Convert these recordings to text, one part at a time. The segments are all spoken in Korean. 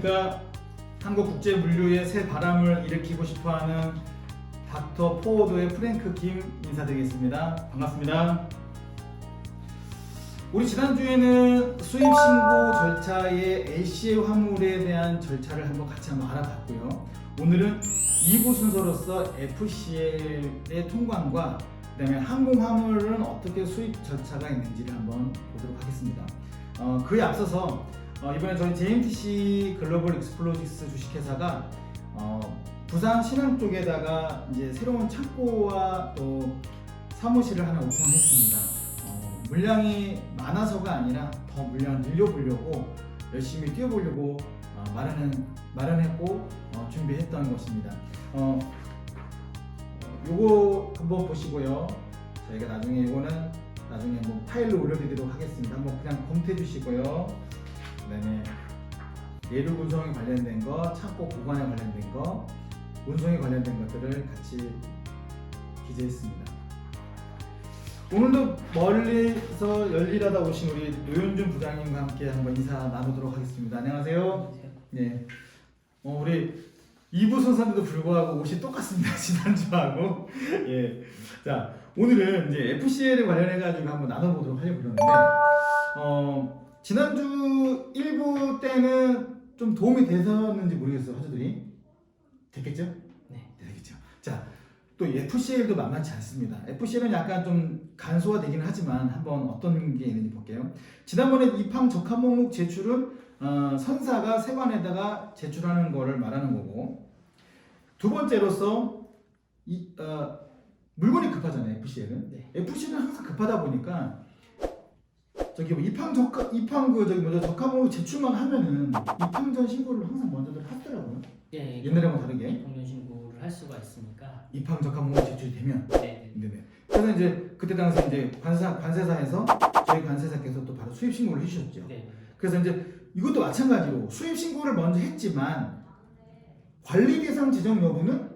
안녕하십니까. 한국국제물류의 새 바람을 일으키고 싶어하는 닥터 포워드의 프랭크 김 인사드리겠습니다. 반갑습니다. 우리 지난주에는 수입신고 절차의 LCA 화물에 대한 절차를 같이 한번 알아봤고요. 오늘은 2부 순서로서 FCL의 통관과 그다음에 항공화물은 어떻게 수입 절차가 있는지를 한번 보도록 하겠습니다. 그에 앞서서 이번에 저희 JMTC 글로벌 익스플로직스 주식회사가 부산 신안 쪽에다가 이제 새로운 창고와 또 사무실을 하나 오픈했습니다. 물량이 많아서가 아니라 더 물량을 늘려보려고 열심히 뛰어보려고 마련했고 준비했던 것입니다. 요거 한번 보시고요. 저희가 나중에 뭐 파일로 올려드리도록 하겠습니다. 한번 그냥 검토해 주시고요. 그다음에 내륙 운송에 관련된 거, 창고 보관에 관련된 거, 운송에 관련된 것들을 같이 기재했습니다. 오늘도 멀리서 열일하다 오신 우리 노현준 부장님과 함께 한번 인사 나누도록 하겠습니다. 안녕하세요. 네. 우리 2부 순서인데도 불구하고 옷이 똑같습니다. 지난주하고. 예. 자, 오늘은 이제 FCL에 관련해가지고 한번 나눠보도록 하려고 그러는데, 지난주 1부 때는 좀 도움이 되셨는지 모르겠어요. 화주들이. 됐겠죠? 네. 되겠죠. 자, 또 FCL도 만만치 않습니다. FCL은 약간 좀 간소화되기는 하지만 한번 어떤 게 있는지 볼게요. 지난번에 입항 적합 목록 제출은 선사가 세관에다가 제출하는 거를 말하는 거고, 두 번째로서 물건이 급하잖아요. FCL은. 네. FCL은 항상 급하다 보니까 저기 뭐 적합 목록 제출만 하면은 입항 전 신고를 항상 먼저들 하더라고요. 네, 옛날하고 다르게 입항 신고를 할 수가 있으니까. 입항 적합 목록 제출이 되면. 네. 네네. 그래서 이제 그때 당시 이제 관세사에서 저희 관세사께서 또 바로 수입 신고를 해주셨죠. 네. 그래서 이제 이것도 마찬가지로 수입 신고를 먼저 했지만 관리 대상 지정 여부는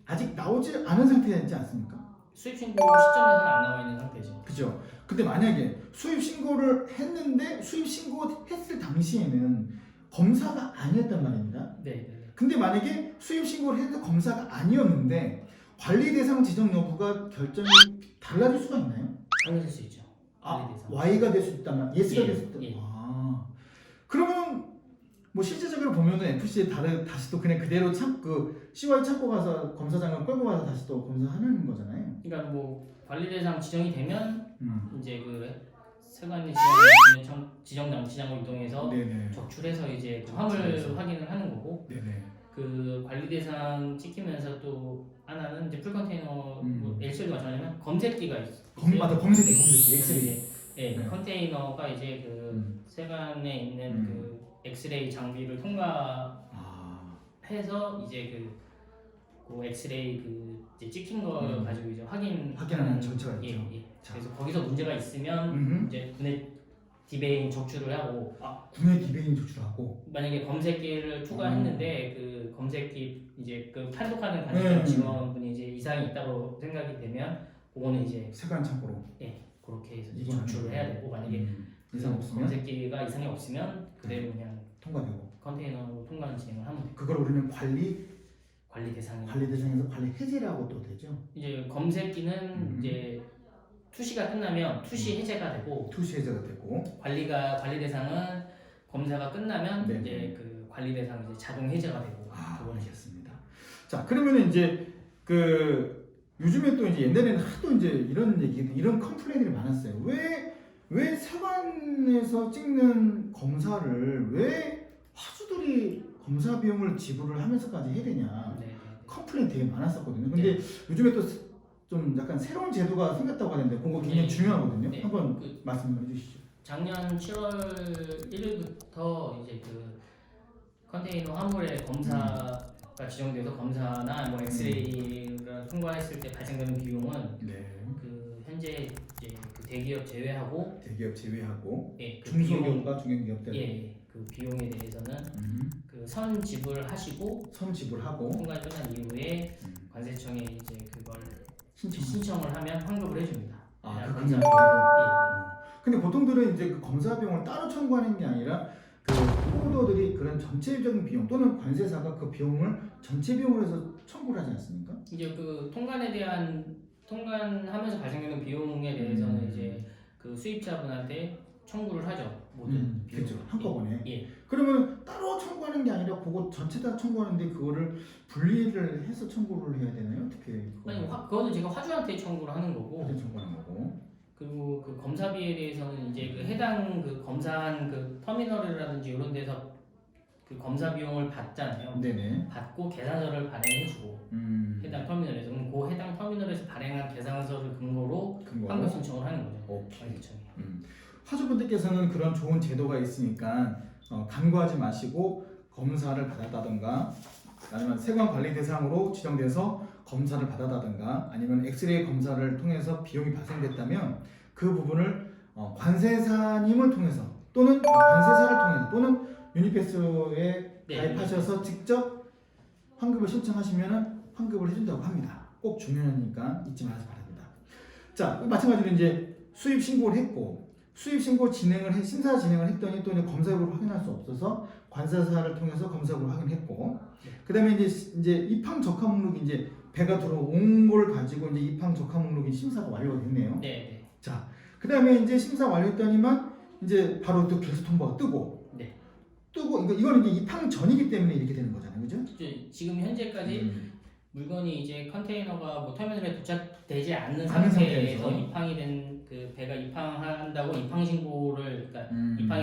아직 나오지 않은 상태지 않습니까? 수입 신고 시점에서는 안 나와 있는 상태죠. 그죠? 근데 만약에 수입 신고를 했는데 수입 신고했을 당시에는 검사가 아니었단 말입니다. 네. 근데 만약에 수입 신고를 했는데 검사가 아니었는데 관리 대상 지정 여부가 결정이 달라질 수가 있나요? 달라질 수 있죠. 관리 대상. Y가 될 수 있다면 S가 될 수 있다. 예. 그러면 뭐 실제적으로 보면은 FC에 다시 또 그냥 그대로 CY 창고 가서 검사장을 끌고 가서 다시 또 검사하는 거잖아요. 그러니까 뭐 관리 대상 지정이 되면 이제 그 세관이 지정 장치장으로 이동해서 네네. 적출해서 이제 그 화물 확인을 하는 거고. 네네. 그 관리 대상 찍히면서 또 하나는 이제 풀 컨테이너 뭐 LCL도 마찬가지지만 검색기가 있어요. 맞아, 검색기 엑스레이. 네, 네. 컨테이너가 이제 그 세관에 있는 그 엑스레이 장비를 통과해서 이제 그 엑스레이 그 이제 찍힌 거 가지고 이제 확인하는 절차가 있죠. 예. 그래서 거기서 문제가 있으면 이제 군의 디베인 적출을 하고 군의 디베인 조출하고 만약에 검색기를 투과했는데 그 검색기 이제 그 판독하는 관리자 직원분이 이제 이상이 있다고 생각이 되면 그거는 이제 세관 창고로 그렇게 해서 이제 적출을 해야 되고 만약에 이상 없으면 검색기가 이상이 없으면 그대로 그냥 통과되고 컨테이너로 통관 진행을 하면 돼요. 그걸 우리는 관리 대상이 대상에서 관리 해제라고 또 되죠. 이제 검색기는 이제 투시가 끝나면 투시 해제가 되고 투시 해제가 되고 관리 대상은 검사가 끝나면 네. 이제 그 관리 대상 이제 자동 해제가 되고 알겠습니다. 자, 그러면 이제 그 요즘에 또 이제 옛날에는 하도 이제 이런 컴플레인들이 많았어요. 왜 세관에서 찍는 검사를 왜 화주들이 검사 비용을 지불을 하면서까지 해야 되냐. 네. 컴플레인 되게 많았었거든요. 근데 요즘에 또 좀 약간 새로운 제도가 생겼다고 하는데 그거 굉장히 중요하거든요. 네. 한번 말씀해 주시죠. 작년 7월 1일부터 이제 그 컨테이너 화물에 검사가 지정돼서 검사나 뭐 엑스레이를 통과했을 때 발생되는 비용은 그 현재 이제 그 대기업 제외하고 예, 그 중소기업과 중견기업들 그 비용에 대해서는 그 선 지불하시고 통관이 끝난 이후에 관세청에 이제 그걸 신청을 하면 환급을 해줍니다. 근데 보통들은 이제 그 검사 비용을 따로 청구하는 게 아니라 그 포도들이 그런 전체적인 비용 또는 관세사가 그 비용을 전체 비용으로 해서 청구를 하지 않습니까? 이제 그 통관하면서 발생되는 비용에 대해서는 이제 그 수입자분한테 청구를 하죠. 모든 비용. 그렇죠. 한꺼번에. 예. 그러면 따로 청구하는 게 아니라 그거 전체 다 청구하는데 그거를 분리를 해서 청구를 해야 되나요? 어떻게? 아니 그거는 제가 화주한테 청구를 하는 거고. 어떻게 청구하는 거고? 그리고 그 검사비에 대해서는 이제 그 해당 그 검사한 그 터미널이라든지 이런 데서 그 검사 비용을 받잖아요. 네네. 받고 계산서를 발행해주고 해당 터미널에서 그럼 그 해당 터미널에서 발행한 계산서를 근거로 환급 신청을 하는 거죠. 오케이. 관세청이. 화주분들께서는 그런 좋은 제도가 있으니까 간과하지 마시고 검사를 받았다던가 아니면 세관 관리 대상으로 지정돼서 검사를 받았다던가 아니면 엑스레이 검사를 통해서 비용이 발생됐다면 그 부분을 관세사님을 통해서 또는 관세사를 통해서 또는 유니패스에 가입하셔서 직접 환급을 신청하시면 환급을 해준다고 합니다. 꼭 중요하니까 잊지 마시기 바랍니다. 자, 마찬가지로 이제 수입 신고를 했고 수입 신고 심사 진행을 했더니 또 이제 검사국을 확인할 수 없어서 관세사를 통해서 검사국을 확인했고 그다음에 이제 입항 적하 목록이 이제 배가 들어온 걸 가지고 이제 입항 적하 목록이 심사가 완료됐네요. 네. 자, 그다음에 이제 심사 완료했더니만 이제 바로 또 결수 통보가 뜨고 이거는 이제 입항 전이기 때문에 이렇게 되는 거잖아요, 그죠? 지금 현재까지 물건이 이제 컨테이너가 뭐 터미널에 도착되지 않는 상태에서. 상태에서 입항이 된 그 배가 입항한다고 입항 신고를 그러니까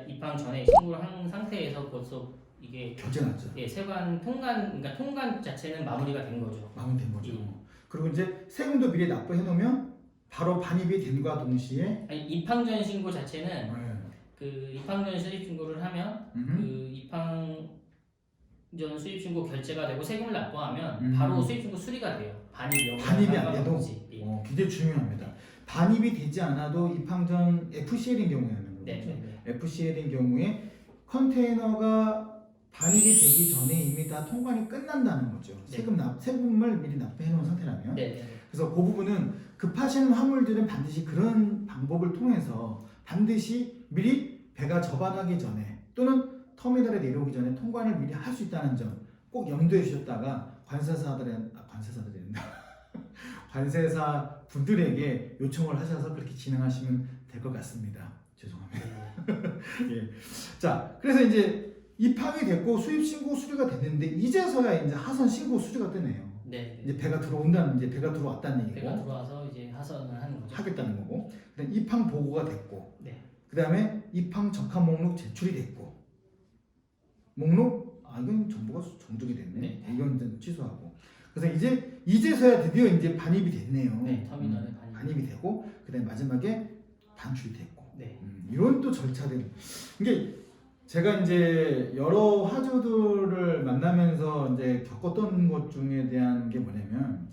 입항 전에 신고를 한 상태에서 벌써 이게 결제났죠. 예, 세관 그러니까 통관 자체는 마무리가 된 거죠. 마무리된 거죠. 예. 그리고 이제 세금도 미리 납부해 놓으면 바로 반입이 된과 동시에 아니, 입항 전 신고 자체는 그 입항 전 수입 신고를 하면 그 입항 전 수입 신고 결제가 되고 세금을 납부하면 바로 수입 신고 수리가 돼요. 반입이 안 돼도 예. 굉장히 중요합니다. 반입이 되지 않아도 입항 전 FCL인 경우에는 네. FCL인 경우에 컨테이너가 반입이 되기 전에 이미 다 통관이 끝난다는 거죠. 네. 세금을 미리 납부해 놓은 상태라면. 네. 그래서 그 부분은 급하신 화물들은 반드시 그런 방법을 통해서 반드시 미리 배가 접안하기 전에 또는 터미널에 내려오기 전에 통관을 미리 할 수 있다는 점 꼭 염두에 주셨다가 관세사 분들에게 요청을 하셔서 그렇게 진행하시면 될 것 같습니다. 죄송합니다. 예. 자, 그래서 이제 입항이 됐고 수입 신고 수리가 됐는데 이제서야 이제 하선 신고 수리가 뜨네요. 네. 이제 배가 들어왔다는 얘기고. 배가 들어와서 이제 하선을 하는 거죠. 하겠다는 거고. 그다음 입항 보고가 됐고. 네. 그다음에 입항 적합 목록 제출이 됐고. 목록 이건 정보가 정족이 됐네. 네. 이건 이제 취소하고. 그래서 이제서야 드디어 이제 반입이 됐네요. 네, 터미널에 반입이 되고 그다음에 마지막에 반출이 됐고. 네. 이런 또 절차들. 이게 제가 이제 여러 화주들을 만나면서 이제 겪었던 것 중에 대한 게 뭐냐면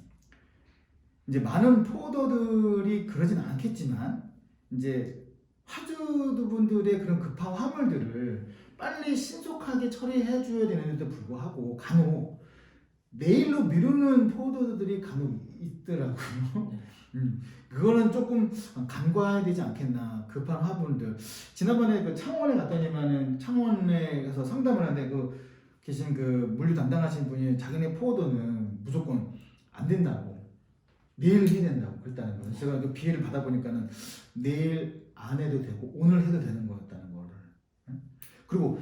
이제 많은 포더들이 그러진 않겠지만 이제 화주분들의 그런 급한 화물들을 빨리 신속하게 처리해 줘야 되는데도 불구하고 간혹 내일로 미루는 포더들이 간혹 있더라고요. 그거는 조금 간과해야 되지 않겠나. 급한 화분들. 지난번에 그 창원에 갔더니만은 창원에 가서 상담을 하는데 계신 물류 담당하신 분이 자기네 포더는 무조건 안 된다고 내일 해야 된다고 그랬다는 거예요. 제가 그 기회를 받아보니까는 내일 안 해도 되고 오늘 해도 되는 거였다는 거를. 그리고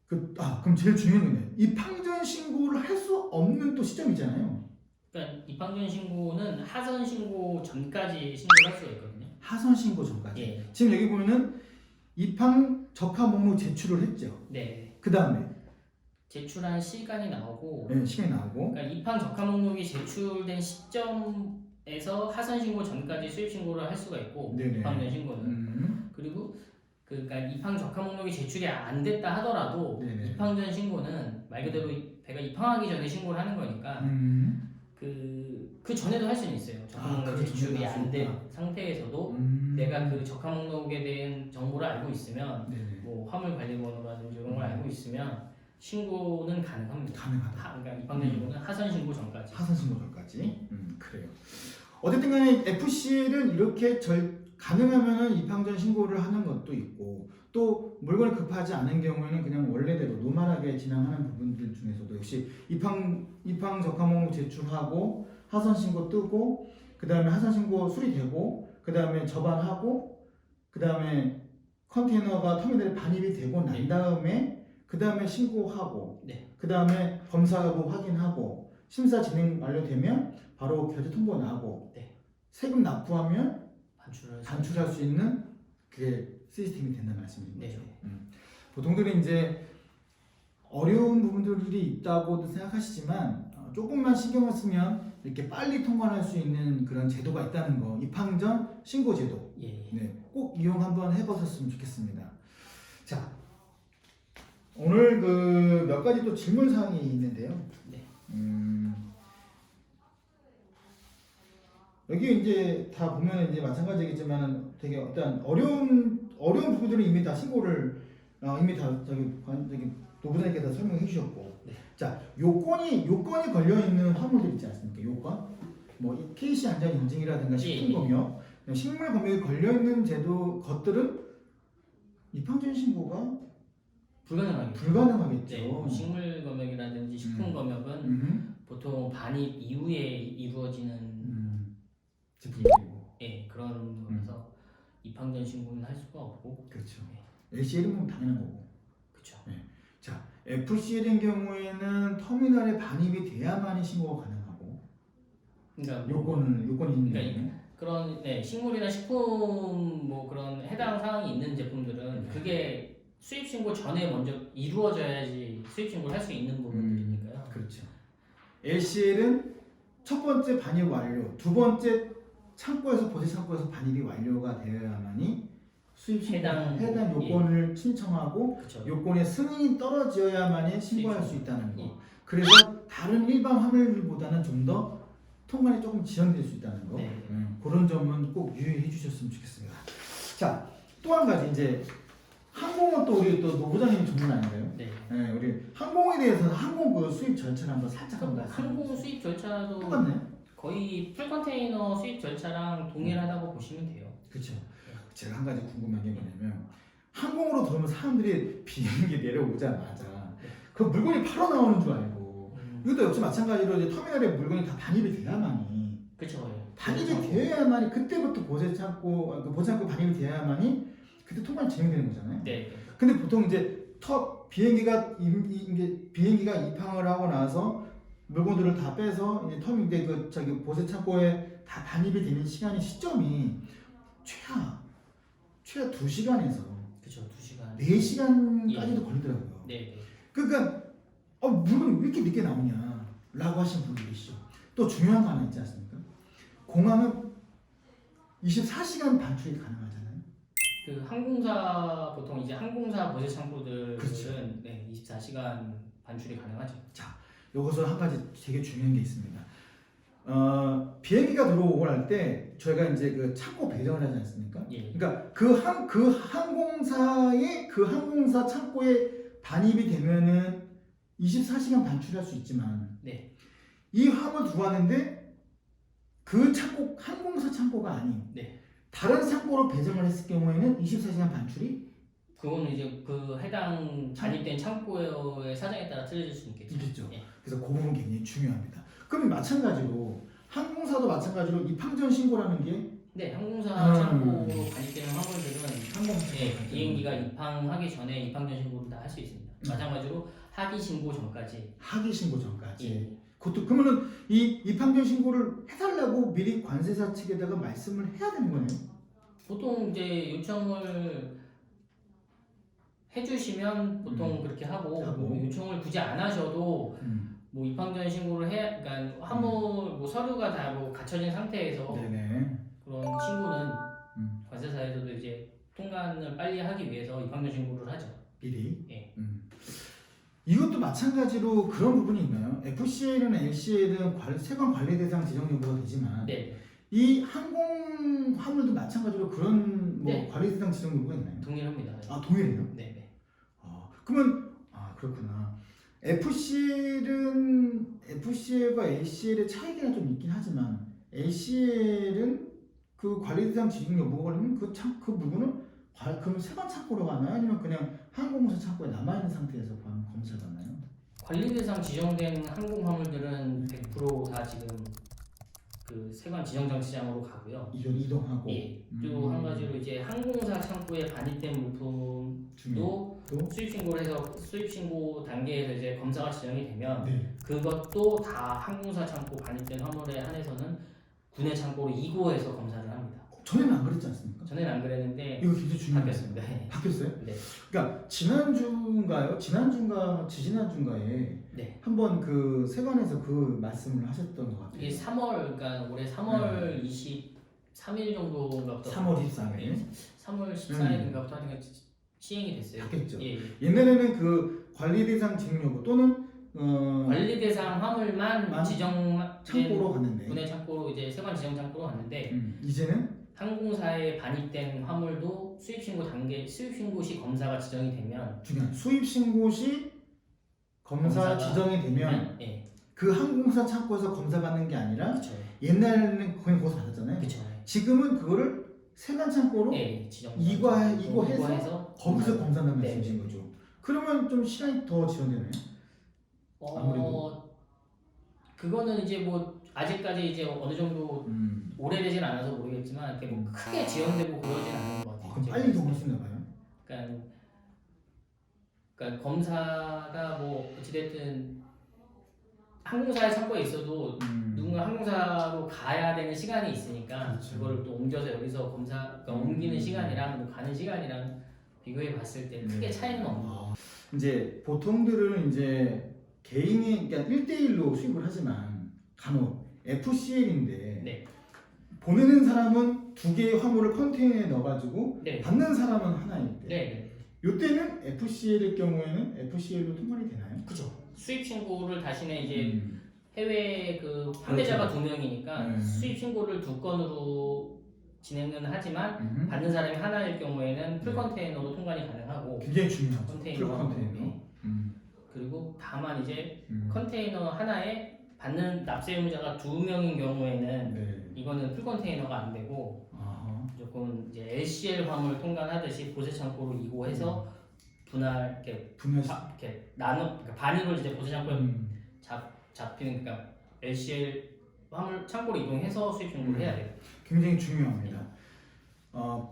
그럼 제일 중요한 건데 입항 전 신고를 할 수 없는 또 시점이잖아요. 그러니까 입항 전 신고는 하선 신고 전까지 신고를 할 수가 있거든요. 하선 신고 전까지. 예. 지금 여기 보면은 입항 적합 목록 제출을 했죠. 네. 그 다음에 제출한 시간이 나오고. 네, 시간이 나오고. 그러니까 입항 적합 목록이 제출된 시점에서 하선 신고 전까지 수입 신고를 할 수가 있고. 네네. 입항 전 신고는. 그리고 그러니까 입항 적합 목록이 제출이 안 됐다 하더라도 네네. 입항 전 신고는 말 그대로 배가 입항하기 전에 신고를 하는 거니까 그 전에도 할 수는 있어요. 적합 목록 제출이 안 된 상태에서도 내가 그 적합 목록에 대한 정보를 알고 있으면 네네. 뭐 화물 관리 번호라든지 이런 걸 알고 있으면 신고는 가능합니다. 가능하다. 그러니까 입항 전 신고는 하선 신고 전까지. 하선 신고 전까지. 그래요. 어쨌든 간에 FCL은 이렇게 가능하면은 입항 전 신고를 하는 것도 있고 또 물건이 급하지 않은 경우에는 그냥 원래대로 노멀하게 진행하는 부분들 중에서도 역시 입항 적합 목록 제출하고 하선 신고 뜨고 그 다음에 하선 신고 수리되고 그 다음에 접안하고 그 다음에 컨테이너가 터미널에 반입이 되고 난 다음에 그 다음에 신고하고 네. 그 다음에 검사 여부 확인하고 심사 진행 완료되면 바로 결제 통보 나고 네. 세금 납부하면 반출할 수 있는 그게 시스템이 된다는 말씀인 네. 거죠. 보통들은 이제 어려운 부분들이 있다고도 생각하시지만 조금만 신경을 쓰면 이렇게 빨리 통관할 수 있는 그런 제도가 있다는 거, 입항 전 신고 제도. 예. 네, 꼭 이용 한번 해보셨으면 좋겠습니다. 자, 오늘 그 몇 가지 또 질문 사항이 있는데요. 네. 여기 이제 다 보면 이제 마찬가지겠지만 되게 어떤 어려운 부분들은 이미 다 신고를 이미 다 저기 노부장님께서 설명해 주셨고, 네. 자 요건이 걸려 있는 화물들 있지 않습니까? 요건 뭐 KC 안전 인증이라든가 식품 검역, 식물 검역이 걸려 있는 제도 것들은 입항 전 신고가 불가능하겠죠. 네, 뭐 식물 검역이라든지 식품 검역은 보통 반입 이후에 이루어지는 제품들이고, 예, 그런 거라서 입항 전 신고는 할 수가 없고. 그렇죠. LCL은 뭐 당연한 거고. 그렇죠. 자, FCL인 경우에는 터미널에 반입이 돼야만이 신고가 가능하고. 그러니까 요건이 있는 경우에. 그런 식물이나 식품 뭐 그런 해당 사항이 있는 제품들은 그게 수입 신고 전에 먼저 이루어져야지 수입 신고를 할 수 있는 부분들이니까요. 그렇죠. LCL은 첫 번째 반입 완료, 두 번째 보세 창고에서 반입이 완료가 되어야만이 수입 신고 해당 요건을 신청하고 그쵸. 요건의 승인이 떨어져야만이 신고할 수 있다는 거. 예. 그래서 다른 일반 화물들보다는 좀 더 통관이 조금 지연될 수 있다는 거. 네. 그런 점은 꼭 유의해 주셨으면 좋겠습니다. 자, 또 한 가지 이제 항공은 또 우리 또 노부장님이 전문 아닌가요? 네. 네, 우리 항공에 대해서는 항공 그 수입 절차를 한번 살짝 한번 항공 수입 절차도 똑같네. 거의 풀 컨테이너 수입 절차랑 동일하다고 보시면 돼요. 그렇죠. 제가 한 가지 궁금한 게 뭐냐면 항공으로 들어오면 사람들이 비행기 내려오자마자 그 물건이 바로 나오는 줄 알고 이것도 역시 마찬가지로 이제 터미널에 물건이 다 반입이 돼야만이 그렇죠. 반입이 되어야만이 그때부터 보세 창고 반입이 돼야만이 그때 통관이 진행되는 거잖아요. 네. 근데 보통 이제 비행기가 입항을 하고 나서 물건들을 다 빼서 이제 보세 창고에 다 반입이 되는 시점이 최하 2시간에서 그렇죠. 2시간. 4시간까지도 걸리더라고요. 네. 그러니까 물건이 왜 이렇게 늦게 나오냐라고 하시는 분들 계시죠. 또 중요한 거 하나 있지 않습니까? 공항은 24시간 반출이 가능하잖아요. 그 항공사 보통 이제 항공사 보세 창고들은 그렇죠. 24시간 반출이 가능하죠. 자, 여기서 한 가지 되게 중요한 게 있습니다. 비행기가 들어오고 날 때 저희가 이제 그 창고 배정을 하지 않습니까? 예. 그러니까 그 항공사 창고에 반입이 되면은 24시간 반출할 수 있지만 네. 이 화물 들어왔는데 그 창고 항공사 창고가 아닌 다른 창고로 배정을 했을 경우에는 24시간 반출이 그거는 이제 그 해당 반입된 창고의 사정에 따라 틀려질 수 있겠죠. 예. 그래서 그 부분 굉장히 중요합니다. 그럼 마찬가지로 항공사도 마찬가지로 입항 전 신고라는 게 항공사 창고로 반입되는 화물들은 비행기가 입항하기 전에 입항 전 신고를 다 할 수 있습니다. 마찬가지로 하기 신고 전까지. 그것도 그러면은 이 입항 전 신고를 해달라고 미리 관세사 측에다가 말씀을 해야 되는 거네요. 보통 이제 요청을 해주시면 보통 그렇게 하고 뭐 요청을 굳이 안 하셔도 뭐 입항 전 신고를 그러니까 화물 뭐 서류가 다 뭐 갖춰진 상태에서 그런 신고는 관세사에서도 이제 통관을 빨리 하기 위해서 입항 전 신고를 하죠. 미리. 예. 이것도 마찬가지로 그런 부분이 있나요? FCL은 LCL은 세관 관리 대상 지정 여부가 되지만 이 항공 화물도 마찬가지로 그런 관리 대상 지정 여부가 있나요? 동일합니다. 아, 동일해요? 네. 그러면 그렇구나. FCL과 LCL의 차이가 좀 있긴 하지만 LCL은 그 관리 대상 지정 여부가 걸리면 그 물건은 그럼 세관 창고로 가나요? 아니면 그냥 항공사 창고에 남아있는 상태에서 검사를 받나요? 관리 대상 지정된 항공 화물들은 100%다 지금 그 세관 지정 장치장으로 가고요. 이동하고. 예. 또 한 가지로 이제 항공사 창고에 반입된 물품도 또? 수입 신고를 해서 수입 신고 단계에서 이제 검사가 지정이 되면 네. 그것도 다 항공사 창고 반입된 화물에 한해서는 군내 창고로 이고해서 검사를 합니다. 전에는 안 그랬지 않습니까? 전에는 안 그랬는데 이거 굉장히 중요해요. 바뀌었습니다. 네. 바뀌었어요? 네. 그러니까 지난주인가요? 지지난주인가에 네. 한번 그 세관에서 그 말씀을 하셨던 것 같아요. 이게 3월 그러니까 올해 3월 23일 정도인가부터 3월 24일 3월 14일인가부터 하여튼 시행이 됐어요. 바뀌었죠. 예. 옛날에는 그 관리 대상 징 여부 또는 관리 대상 화물만 지정 창고로 갔는데 군내 창고로 이제 세관 지정 창고로 갔는데 이제는 항공사에 반입된 화물도 수입 신고 단계 수입 신고 시 검사가 지정이 되면 중요한 수입 신고 시 검사 지정이 되면 예. 그 항공사 창고에서 검사 받는 게 아니라 그렇죠. 옛날에는 그냥 거기서 받았잖아요. 그렇죠. 지금은 그거를 세관 창고로 예, 지정 이거해서 거기서 검사한다는 네. 말씀이신 거죠. 그러면 좀 시간이 더 지연되나요? 아무래도. 그거는 이제 뭐 아직까지 이제 어느 정도 오래되진 않아서 모르겠지만 이렇게 뭐 크게 지연되고 그러진 않는 것 같아요. 그럼 빨리 이동할 수 있나 봐요? 그러니까 검사가 뭐 어찌됐든 항공사의 창고에 있어도 누군가 항공사로 가야 되는 시간이 있으니까 그렇죠. 그거를 또 옮겨서 여기서 그러니까 옮기는 시간이랑 뭐 가는 시간이랑 비교해 봤을 때 크게 차이는 없는 것 같아요. 이제 보통들은 이제 개인이 그러니까 1대1로 수입을 하지만 간혹 FCL인데 네. 보내는 사람은 두 개의 화물을 컨테이너에 넣어가지고 네. 받는 사람은 하나일 때. 네. 이때는 FCL일 경우에는 FCL로 통관이 되나요? 그죠. 수입 신고를 대신에 이제 해외 그 환대자가 두 명이니까 수입 신고를 두 건으로 진행은 하지만 받는 사람이 하나일 경우에는 풀 컨테이너로 통관이 가능하고 굉장히 중요하죠. 컨테이너. 풀 컨테이너. 그리고 다만 이제 컨테이너 하나에 받는 납세 의무자가 두 명인 경우에는 네. 이거는 풀 컨테이너가 안 되고 무조건 이제 LCL 화물 통관하듯이 보세 창고로 이고해서 이렇게 나눠 그러니까 반입을 이제 보세 창고에 잡히는 그러니까 LCL 화물 창고로 이동해서 수입 신고를 해야 돼요. 굉장히 중요합니다.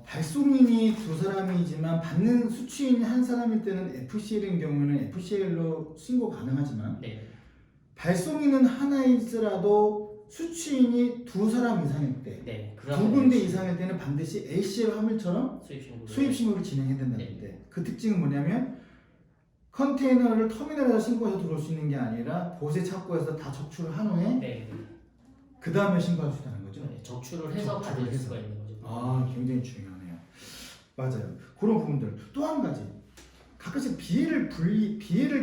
발송인이 두 사람이지만 받는 수취인이 한 사람일 때는 FCL인 경우는 FCL로 신고 가능하지만 네. 발송인은 하나일지라도 수취인이 두 사람 이상일 때, 네. 두 군데 이상일 때는 반드시 LCL 화물처럼 수입 신고를 진행해야 된다는데 그 특징은 뭐냐면 컨테이너를 터미널에서 신고해서 들어올 수 있는 게 아니라 보세 창고에서 다 적출을 한 후에 그 다음에 신고할 수 있다는 거죠. 네. 적출을 해서 받을 수가 있는 거죠. 굉장히 중요하네요. 맞아요. 그런 부분들. 또 한 가지. 가끔씩 비해를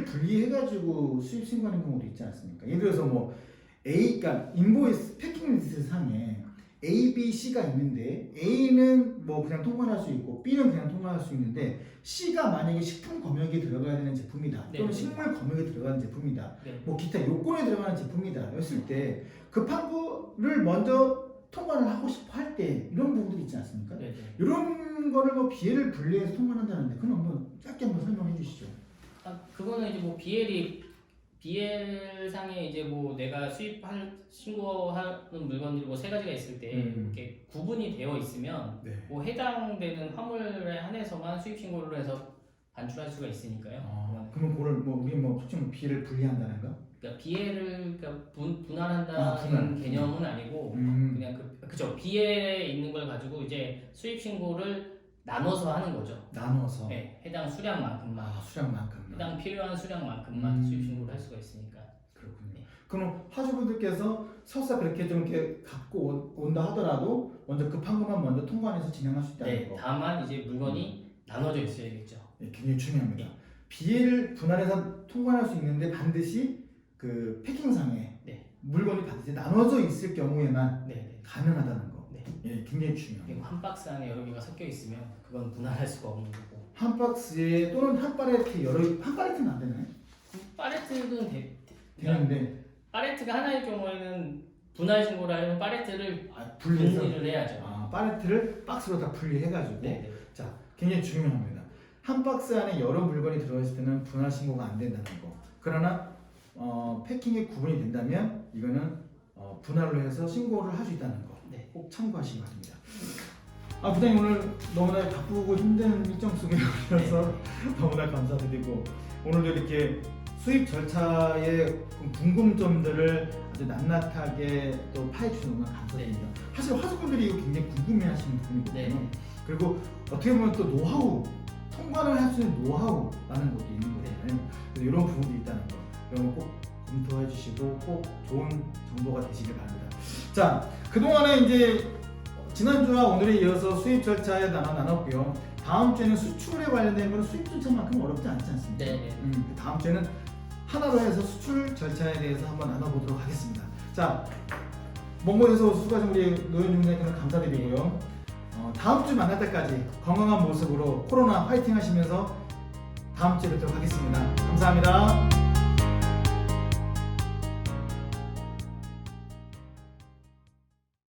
분리해가지고 수입 신고하는 경우도 있지 않습니까? 예를 들어서 뭐 그러니까 인보이스 패킹리스트 상에 A, B, C가 있는데 A는 뭐 그냥 통관할 수 있고 B는 그냥 통관할 수 있는데 C가 만약에 식품 검역에 들어가야 되는 제품이다 또는 식물 검역에 들어가는 제품이다 뭐 기타 요건에 들어가는 제품이다 였을 때 급한 거를 먼저 통관을 하고 싶어 할 때 이런 부분들이 있지 않습니까? 이런 거를 뭐 BL을 분리해서 통관한다는데 그건 한번 짧게 한번 설명해 주시죠. 그거는 이제 뭐 BL 상에 이제 뭐 내가 신고하는 물건들이 뭐 세 가지가 있을 때 이렇게 구분이 되어 있으면 뭐 해당되는 화물에 한해서만 수입 신고를 해서 반출할 수가 있으니까요. 그러면 그걸 뭐 우리 뭐 솔직히 BL을 분리한다는 거? 그러니까 BL을 분할한다는 개념은 아니고 그냥 그죠. BL에 있는 걸 가지고 이제 수입 신고를 나눠서 하는 거죠. 나눠서. 네, 해당 수량만큼만. 수량만큼만. 해당 필요한 수량만큼만 수입 신고를 할 수가 있으니까. 그렇군요. 그럼 하주분들께서 설사 그렇게 좀 이렇게 갖고 온다 하더라도 먼저 급한 것만 먼저 통관해서 진행할 수 있다는 거. 다만 이제 물건이 나눠져 있어야겠죠. 굉장히 중요합니다. BL 분할해서 통관할 수 있는데 반드시 그 패킹상에 물건이 반드시 나눠져 있을 경우에만 가능하다는 거. 굉장히 중요해요. 그리고 한 박스 안에 여러 개가 섞여 있으면 그건 분할할 수가 없는 거고. 한 박스에 또는 한 팔레트 한 팔레트는 안 되나요? 팔레트는 되는데 팔레트가 하나일 경우에는 분할 신고를 하려면 팔레트를 분리를 해야죠. 팔레트를 박스로 다 분리해가지고. 자, 굉장히 중요합니다. 한 박스 안에 여러 물건이 들어있을 때는 분할 신고가 안 된다는 거. 그러나 패킹이 구분이 된다면 이거는 분할로 해서 신고를 할 수 있다는 거. 네. 꼭 참고하시기 바랍니다. 부장님 오늘 너무나 바쁘고 힘든 일정 속에 오셔서 너무나 감사드리고 오늘도 이렇게 수입 절차의 궁금점들을 아주 낱낱하게 또 파헤쳐서 너무 감사드립니다. 사실 화수분들이 이거 굉장히 궁금해하시는 부분이거든요. 네. 그리고 어떻게 보면 또 노하우, 통관을 할 수 있는 노하우라는 것도 있는 거잖아요. 그래서 이런 부분도 있다는 거, 이런 거 꼭 검토해 주시고 꼭 좋은 정보가 되시길 바랍니다. 자, 그동안에 이제 지난주와 오늘에 이어서 수입 절차에 나눴고요. 다음 주에는 수출에 관련된 거는 수입 절차만큼 어렵지 않지 않습니까? 네. 다음 주에는 하나로 해서 수출 절차에 대해서 한번 나눠보도록 하겠습니다. 자, 먼 곳에서 수고하신 우리 노현중 대표님 감사드리고요. 다음 주 만날 때까지 건강한 모습으로 코로나 파이팅 하시면서 다음 주에 뵙도록 하겠습니다. 감사합니다.